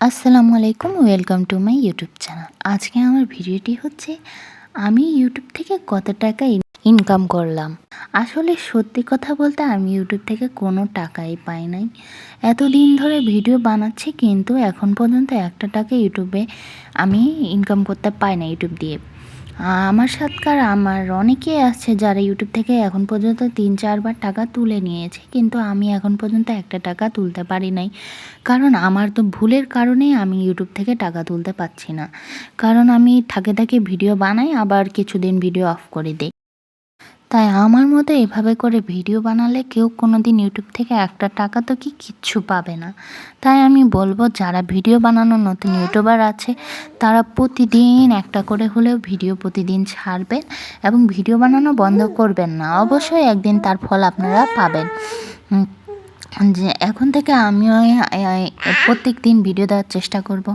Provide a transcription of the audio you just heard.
আসসালামু আলাইকুম, welcome to my YouTube channel. আজকে আমার ভিডিওটি হচ্ছে আমি ইউটিউব থেকে কত টাকা ইনকাম করলাম। আসলে সত্যি কথা বলতে আমি ইউটিউব থেকে কোনো টাকাই পাই নাই। এতদিন ধরে ভিডিও বানাচ্ছি কিন্তু এখন পর্যন্ত একটা টাকা ইউটিউবে আমি ইনকাম করতে পাই না ইউটিউব দিয়ে। আমার সাথকার আমার অনেকেই আছে যারা ইউটিউব থেকে এখন পর্যন্ত ৩-৪ বার টাকা তুলে নিয়েছে, কিন্তু আমি এখন পর্যন্ত একটা টাকা তুলতে পারি নাই। কারণ আমার তো ভুলের কারণেই আমি ইউটিউব থেকে টাকা তুলতে পারছি না। কারণ আমি থাকে ভিডিও বানাই, আবার কিছুদিন ভিডিও অফ করে দেই। তাই আমার মতো এভাবে করে ভিডিও বানালে কেউ কোনোদিন ইউটিউব থেকে একটা টাকা তো কিচ্ছু পাবে না। তাই আমি বলবো, যারা ভিডিও বানানোর নতুন ইউটিউবার আছে তারা প্রতিদিন একটা করে হলেও ভিডিও প্রতিদিন ছাড়বেন এবং ভিডিও বানানো বন্ধ করবেন না। অবশ্যই একদিন তার ফল আপনারা পাবেন। যে এখন থেকে আমিও প্রত্যেক দিন ভিডিও দেওয়ার চেষ্টা করব।